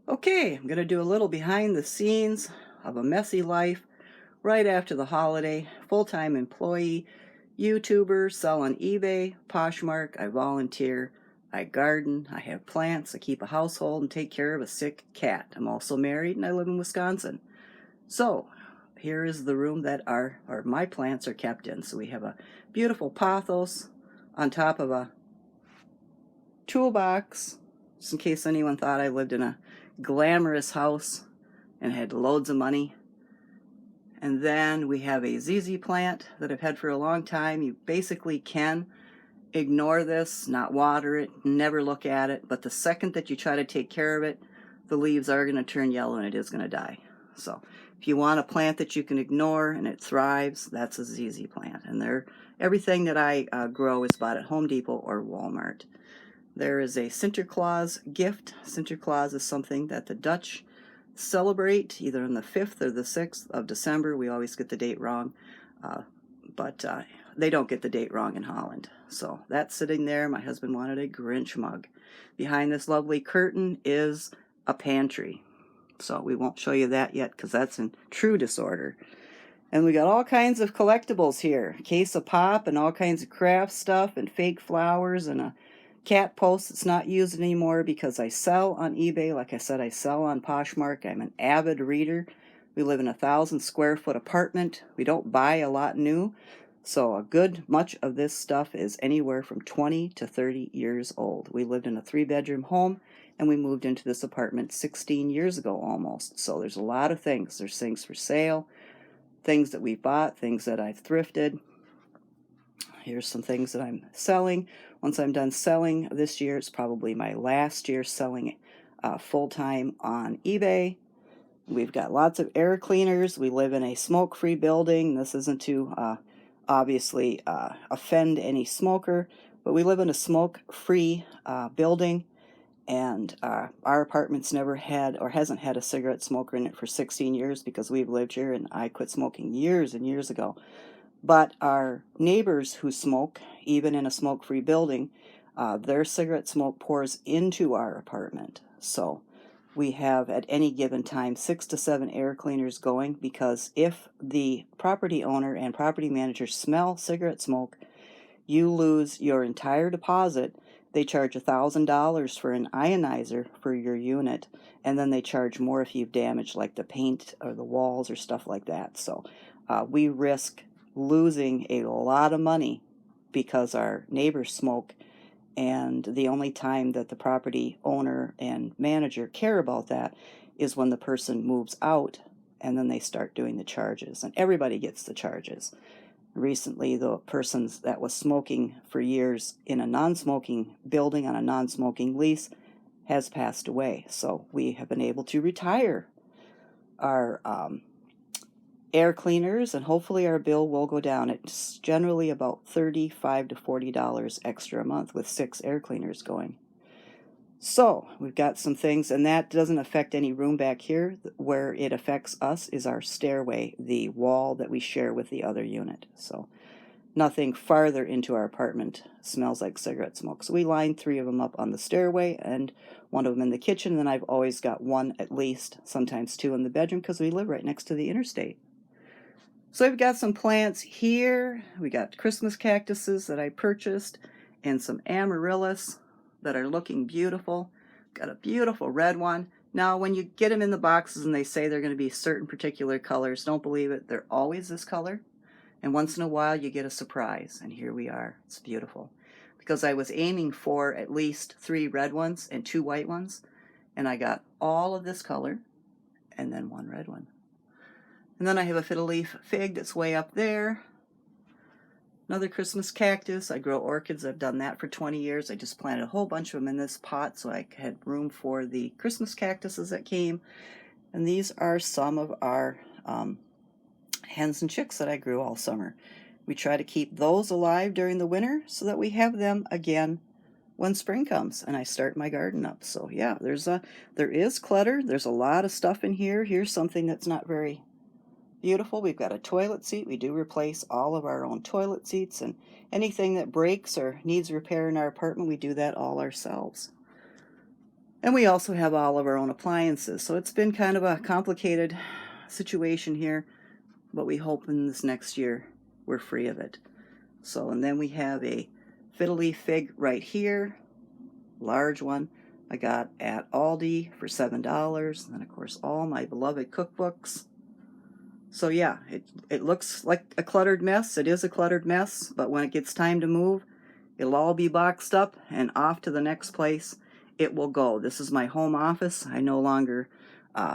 Okay, I'm going to do a little behind the scenes of a messy life right after the holiday. Full-time employee, YouTuber, sell on eBay, Poshmark, I volunteer, I garden, I have plants, I keep a household and take care of a sick cat. I'm also married and I live in Wisconsin. So, here is the room that my plants are kept in. So we have a beautiful pothos on top of a toolbox, just in case anyone thought I lived in a glamorous house and had loads of money. And then we have a ZZ plant that I've had for a long time. You basically can ignore this, not water it, never look at it, but the second that you try to take care of it, the leaves are going to turn yellow and it is going to die. So if you want a plant that you can ignore and it thrives, that's a ZZ plant. And everything that I grow is bought at Home Depot or Walmart. There is a Sinterklaas gift. Sinterklaas is something that the Dutch celebrate either on the 5th or the 6th of December. We always get the date wrong, but they don't get the date wrong in Holland. So that's sitting there. My husband wanted a Grinch mug. Behind this lovely curtain is a pantry. So we won't show you that yet because that's in true disorder. And we got all kinds of collectibles here. A case of pop and all kinds of craft stuff and fake flowers and a cat post that's not used anymore because I sell on eBay. Like I said, I sell on Poshmark. I'm an avid reader. We live in a 1,000-square-foot apartment. We don't buy a lot new. So much of this stuff is anywhere from 20 to 30 years old. We lived in a 3-bedroom home and we moved into this apartment 16 years ago almost. So there's a lot of things. There's things for sale, things that we bought, things that I've thrifted. Here's some things that I'm selling. Once I'm done selling this year, it's probably my last year selling full-time on eBay. We've got lots of air cleaners. We live in a smoke-free building. This isn't to obviously offend any smoker, but we live in a smoke-free building, and our apartment's never had or hasn't had a cigarette smoker in it for 16 years because we've lived here, and I quit smoking years and years ago. But our neighbors who smoke, even in a smoke-free building, their cigarette smoke pours into our apartment. So we have at any given time 6 to 7 air cleaners going, because if the property owner and property manager smell cigarette smoke, you lose your entire deposit. They charge $1,000 for an ionizer for your unit, and then they charge more if you've damaged like the paint or the walls or stuff like that. So we risk losing a lot of money because our neighbors smoke, and the only time that the property owner and manager care about that is when the person moves out, and then they start doing the charges, and everybody gets the charges. Recently, the person that was smoking for years in a non-smoking building on a non-smoking lease has passed away, so we have been able to retire our air cleaners, and hopefully our bill will go down. It's generally about $35 to $40 extra a month with 6 air cleaners going. So we've got some things, and that doesn't affect any room back here. Where it affects us is our stairway, the wall that we share with the other unit. So nothing farther into our apartment smells like cigarette smoke. So we line 3 of them up on the stairway and 1 of them in the kitchen. And then I've always got 1 at least, sometimes 2 in the bedroom, because we live right next to the interstate. So we've got some plants here. We got Christmas cactuses that I purchased and some amaryllis that are looking beautiful. Got a beautiful red one. Now, when you get them in the boxes and they say they're going to be certain particular colors, don't believe it. They're always this color. And once in a while, you get a surprise. And here we are. It's beautiful. Because I was aiming for at least 3 red ones and 2 white ones. And I got all of this color and then 1 red one. And then I have a fiddle leaf fig that's way up there. Another Christmas cactus. I grow orchids. I've done that for 20 years. I just planted a whole bunch of them in this pot so I had room for the Christmas cactuses that came. And these are some of our hens and chicks that I grew all summer. We try to keep those alive during the winter so that we have them again when spring comes and I start my garden up. So yeah, there is clutter. There's a lot of stuff in here. Here's something that's not very beautiful. We've got a toilet seat. We do replace all of our own toilet seats, and anything that breaks or needs repair in our apartment, we do that all ourselves. And we also have all of our own appliances. So it's been kind of a complicated situation here, but we hope in this next year we're free of it. So, and then we have a fiddly fig right here, large one. I got at Aldi for $7. And then, of course, all my beloved cookbooks. So yeah, it looks like a cluttered mess. It is a cluttered mess, but when it gets time to move, it'll all be boxed up and off to the next place it will go. This is my home office. I no longer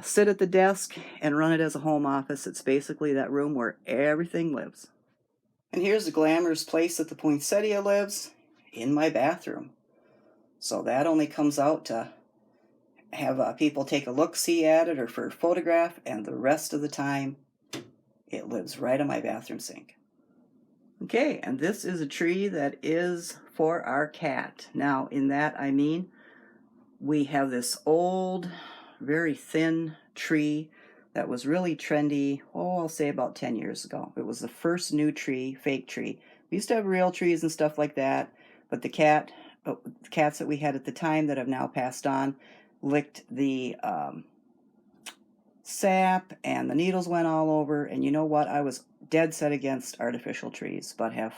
sit at the desk and run it as a home office. It's basically that room where everything lives. And here's the glamorous place that the poinsettia lives, in my bathroom. So that only comes out to have people take a look-see at it or for a photograph, and the rest of the time it lives right on my bathroom sink. Okay, and this is a tree that is for our cat. Now, in that I mean we have this old, very thin tree that was really trendy, I'll say about 10 years ago. It was the first new tree, fake tree. We used to have real trees and stuff like that, but the cats that we had at the time that have now passed on licked the sap, and the needles went all over. And you know what? I was dead set against artificial trees, but have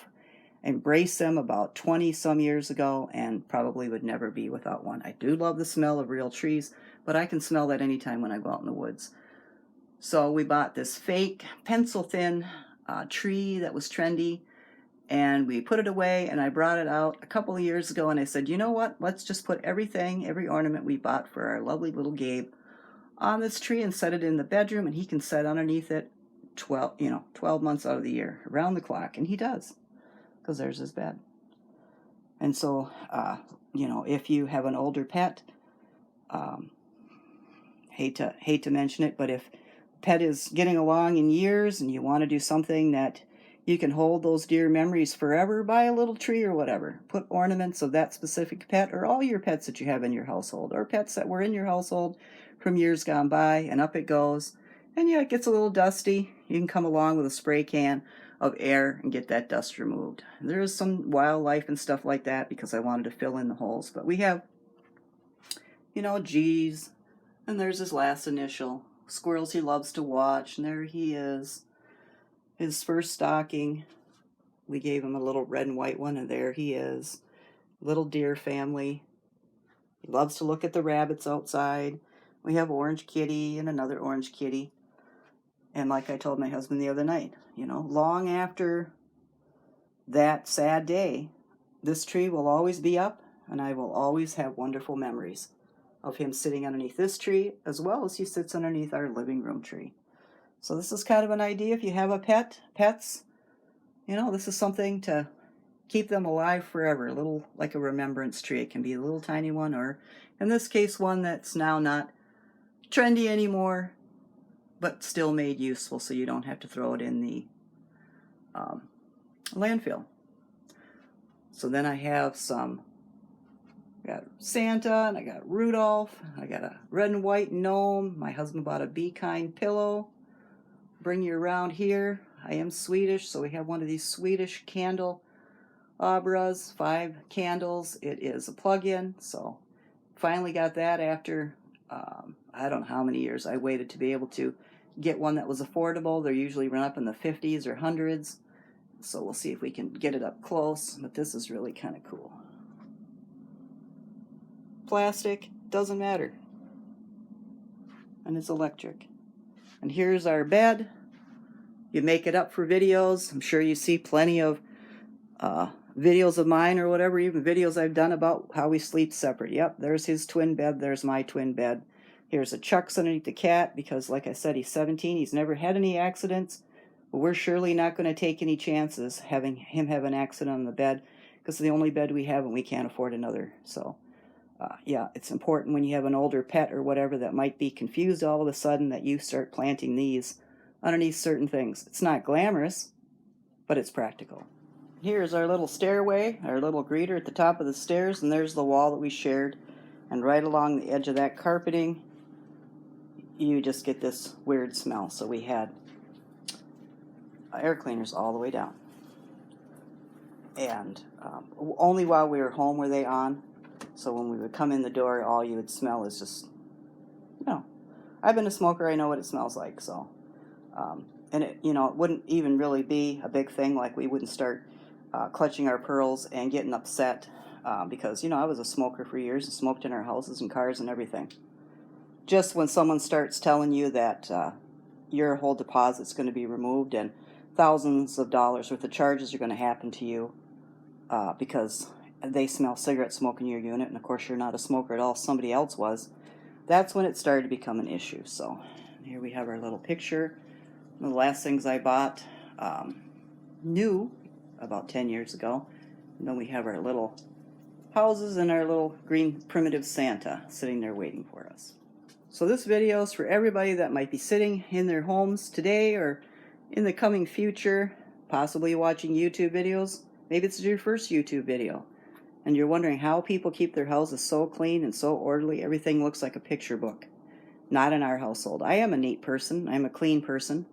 embraced them about 20 some years ago and probably would never be without one. I do love the smell of real trees, but I can smell that anytime when I go out in the woods. So we bought this fake pencil thin tree that was trendy, and we put it away, and I brought it out a couple of years ago, and I said, you know what? Let's just put everything, every ornament we bought for our lovely little Gabe on this tree and set it in the bedroom, and he can sit underneath it 12 months out of the year, around the clock, and he does, because there's his bed. And so, if you have an older pet, hate to mention it, but if pet is getting along in years and you want to do something that you can hold those dear memories forever, buy a little tree or whatever. Put ornaments of that specific pet, or all your pets that you have in your household, or pets that were in your household from years gone by, and up it goes. And yeah, it gets a little dusty. You can come along with a spray can of air and get that dust removed. There is some wildlife and stuff like that because I wanted to fill in the holes. But we have, G's, and there's his last initial. Squirrels he loves to watch, and there he is. His first stocking, we gave him a little red and white one, and there he is. Little deer family. He loves to look at the rabbits outside. We have orange kitty and another orange kitty. And like I told my husband the other night, long after that sad day, this tree will always be up, and I will always have wonderful memories of him sitting underneath this tree, as well as he sits underneath our living room tree. So this is kind of an idea if you have pets, this is something to keep them alive forever, a little like a remembrance tree. It can be a little tiny one, or in this case, one that's now not trendy anymore, but still made useful so you don't have to throw it in the landfill. So then I have got Santa, and I got Rudolph, I got a red and white gnome. My husband bought a Be Kind pillow. Bring you around here. I am Swedish, so we have one of these Swedish candle abras, 5 candles. It is a plug-in, so finally got that after I don't know how many years I waited to be able to get one that was affordable. They're usually run up in the 50s or 100s, so we'll see if we can get it up close, but this is really kind of cool. Plastic, doesn't matter, and it's electric. And here's our bed. You make it up for videos. I'm sure you see plenty of videos of mine or whatever, even videos I've done about how we sleep separate. Yep, there's his twin bed. There's my twin bed. Here's a Chuck's underneath the cat because, like I said, he's 17. He's never had any accidents. But we're surely not going to take any chances having him have an accident on the bed because it's the only bed we have and we can't afford another. So it's important when you have an older pet or whatever that might be confused all of a sudden that you start planting these underneath certain things. It's not glamorous, but it's practical. Here's our little stairway, our little greeter at the top of the stairs, and there's the wall that we shared. And right along the edge of that carpeting, you just get this weird smell. So we had air cleaners all the way down. And only while we were home were they on. So when we would come in the door, all you would smell is just, you know, I've been a smoker, I know what it smells like. So, and it, you know, it wouldn't even really be a big thing. Like we wouldn't start clutching our pearls and getting upset because, you know, I was a smoker for years and smoked in our houses and cars and everything. Just when someone starts telling you that your whole deposit's going to be removed and thousands of dollars worth of charges are going to happen to you because they smell cigarette smoke in your unit, and of course you're not a smoker at all, somebody else was, that's when it started to become an issue. So here we have our little picture. One of the last things I bought new about 10 years ago. And then we have our little houses and our little green primitive Santa sitting there waiting for us. So this video is for everybody that might be sitting in their homes today or in the coming future, possibly watching YouTube videos. Maybe it's your first YouTube video and you're wondering how people keep their houses so clean and so orderly, everything looks like a picture book. Not in our household. I am a neat person, I'm a clean person,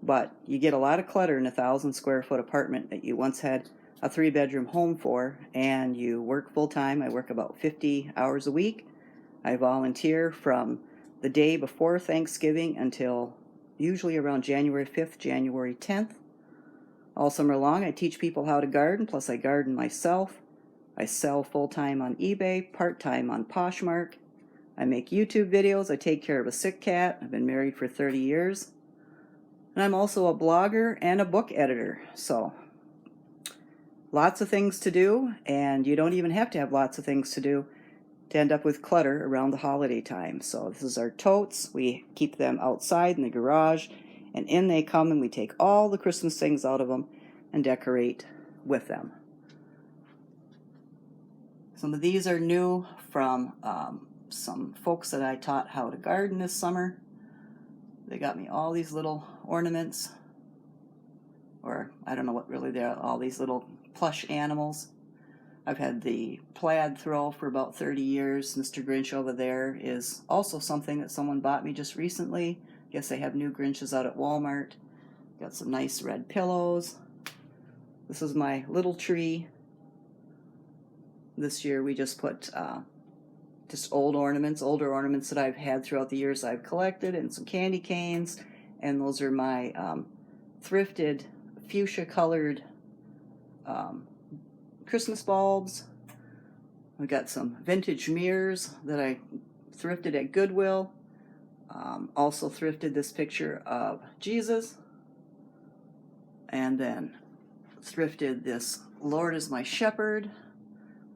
but you get a lot of clutter in a 1,000 square foot apartment that you once had a 3-bedroom home for, and you work full time. I work about 50 hours a week. I volunteer from the day before Thanksgiving until usually around January 5th, January 10th. All summer long I teach people how to garden, plus I garden myself. I sell full-time on eBay, part-time on Poshmark. I make YouTube videos. I take care of a sick cat. I've been married for 30 years. And I'm also a blogger and a book editor. So lots of things to do, and you don't even have to have lots of things to do to end up with clutter around the holiday time. So this is our totes. We keep them outside in the garage, and in they come, and we take all the Christmas things out of them and decorate with them. Some of these are new from some folks that I taught how to garden this summer. They got me all these little ornaments, or I don't know what really they are, all these little plush animals. I've had the plaid throw for about 30 years. Mr. Grinch over there is also something that someone bought me just recently. Guess they have new Grinches out at Walmart. Got some nice red pillows. This is my little tree. This year we just put just older ornaments that I've had throughout the years I've collected, and some candy canes, and those are my thrifted fuchsia colored Christmas bulbs. We got some vintage mirrors that I thrifted at Goodwill. Also thrifted this picture of Jesus, and then thrifted this Lord is My Shepherd,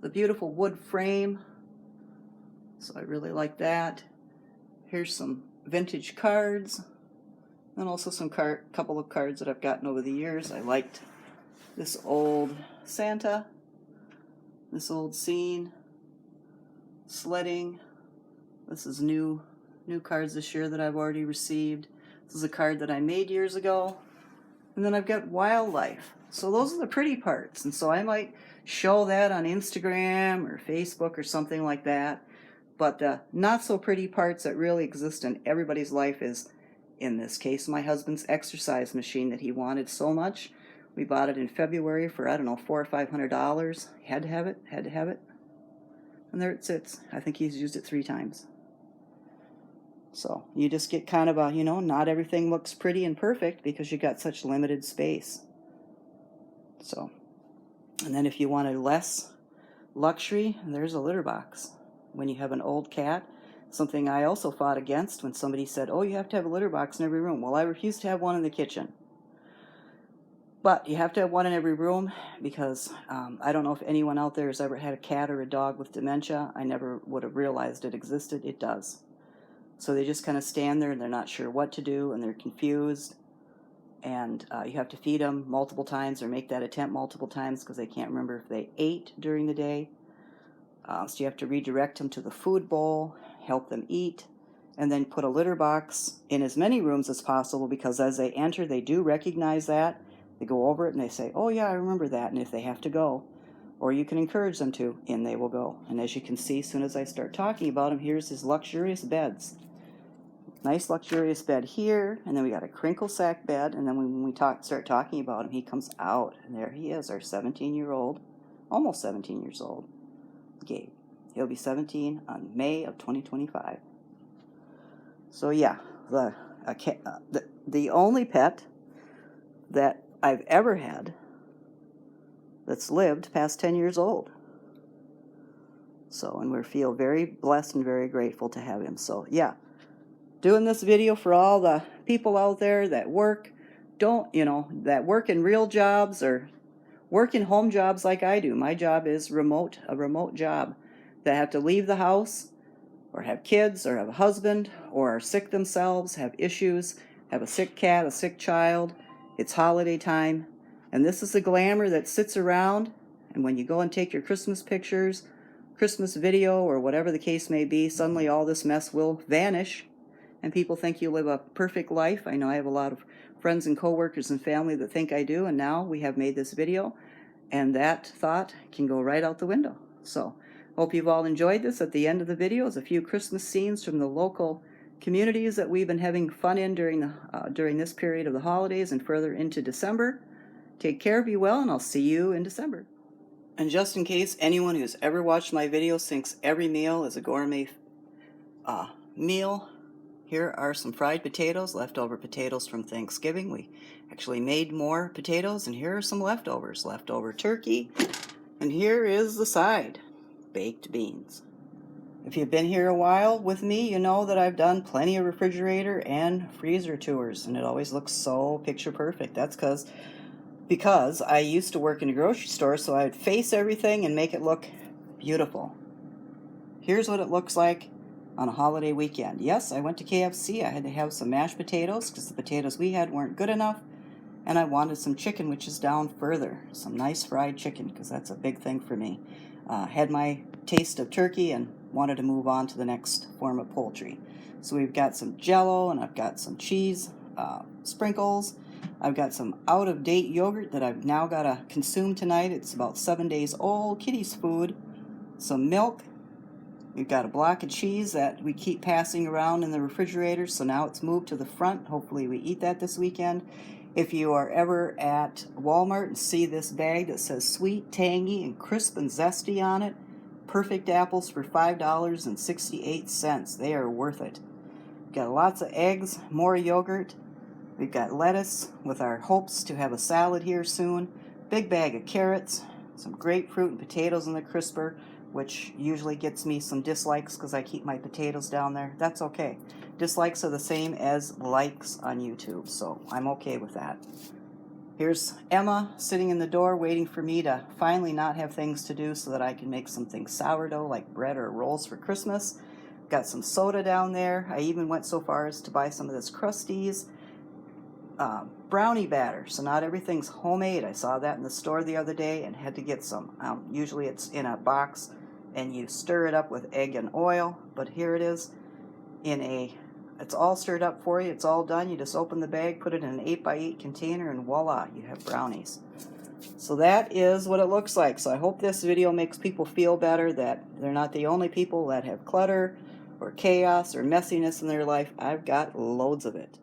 the beautiful wood frame. So I really like that. Here's some vintage cards, and also some couple of cards that I've gotten over the years. I liked this old Santa, this old scene, sledding. This is new cards this year that I've already received. This is a card that I made years ago. And then I've got wildlife. So those are the pretty parts. And so I might show that on Instagram or Facebook or something like that. But the not so pretty parts that really exist in everybody's life is, in this case, my husband's exercise machine that he wanted so much. We bought it in February for, I don't know, $400 or $500. Had to have it. And there it sits. I think he's used it 3 times. So you just get kind of a, you know, not everything looks pretty and perfect because you got such limited space. So, and then if you wanted less luxury, there's a litter box. When you have an old cat, something I also fought against when somebody said, oh, you have to have a litter box in every room. Well, I refuse to have one in the kitchen. But you have to have one in every room because I don't know if anyone out there has ever had a cat or a dog with dementia. I never would have realized it existed. It does. So they just kind of stand there and they're not sure what to do and they're confused. And you have to feed them multiple times or make that attempt multiple times because they can't remember if they ate during the day. So you have to redirect them to the food bowl, help them eat, and then put a litter box in as many rooms as possible because as they enter, they do recognize that. They go over it and they say, oh yeah, I remember that. And if they have to go, or you can encourage them to, in they will go. And as you can see, as soon as I start talking about him, here's his luxurious beds. Nice luxurious bed here, and then we got a crinkle sack bed, and then when we start talking about him, he comes out, and there he is, our 17-year-old, almost 17 years old, Gabe. He'll be 17 on May of 2025. So yeah, the only pet that I've ever had that's lived past 10 years old. So, and we feel very blessed and very grateful to have him. So yeah, doing this video for all the people out there that work, that work in real jobs or work in home jobs like I do. My job is a remote job, that have to leave the house or have kids or have a husband or are sick themselves, have issues, have a sick cat, a sick child. It's holiday time. And this is the glamour that sits around. And when you go and take your Christmas pictures, Christmas video, or whatever the case may be, suddenly all this mess will vanish. And people think you live a perfect life. I know I have a lot of friends and coworkers and family that think I do. And now we have made this video. And that thought can go right out the window. So, hope you've all enjoyed this. At the end of the video is a few Christmas scenes from the local communities that we've been having fun in during this period of the holidays and further into December. Take care, be well, and I'll see you in December. And just in case anyone who's ever watched my videos thinks every meal is a gourmet meal, here are some fried potatoes, leftover potatoes from Thanksgiving. We actually made more potatoes, and here are some leftovers. Leftover turkey, and here is the side, baked beans. If you've been here a while with me, you know that I've done plenty of refrigerator and freezer tours, and it always looks so picture perfect. That's because I used to work in a grocery store, so I'd face everything and make it look beautiful. Here's what it looks like on a holiday weekend. Yes, I went to KFC. I had to have some mashed potatoes because the potatoes we had weren't good enough, and I wanted some chicken, which is down further. Some nice fried chicken, because that's a big thing for me. Had my taste of turkey and wanted to move on to the next form of poultry. So we've got some Jell-O, and I've got some cheese sprinkles. I've got some out-of-date yogurt that I've now got to consume tonight. It's about 7 days old, kitty's food. Some milk. We've got a block of cheese that we keep passing around in the refrigerator, so now it's moved to the front. Hopefully we eat that this weekend. If you are ever at Walmart and see this bag that says sweet, tangy, and crisp and zesty on it, perfect apples for $5.68. They are worth it. We've got lots of eggs, more yogurt. We've got lettuce with our hopes to have a salad here soon. Big bag of carrots, some grapefruit and potatoes in the crisper, which usually gets me some dislikes because I keep my potatoes down there. That's okay. Dislikes are the same as likes on YouTube, so I'm okay with that. Here's Emma sitting in the door waiting for me to finally not have things to do so that I can make something sourdough like bread or rolls for Christmas. Got some soda down there. I even went so far as to buy some of this Krusteaz brownie batter. So not everything's homemade. I saw that in the store the other day and had to get some. Usually it's in a box and you stir it up with egg and oil, but here it is it's all stirred up for you. It's all done. You just open the bag, put it in an 8x8 container, and voila, you have brownies. So that is what it looks like. So I hope this video makes people feel better, that they're not the only people that have clutter or chaos or messiness in their life. I've got loads of it.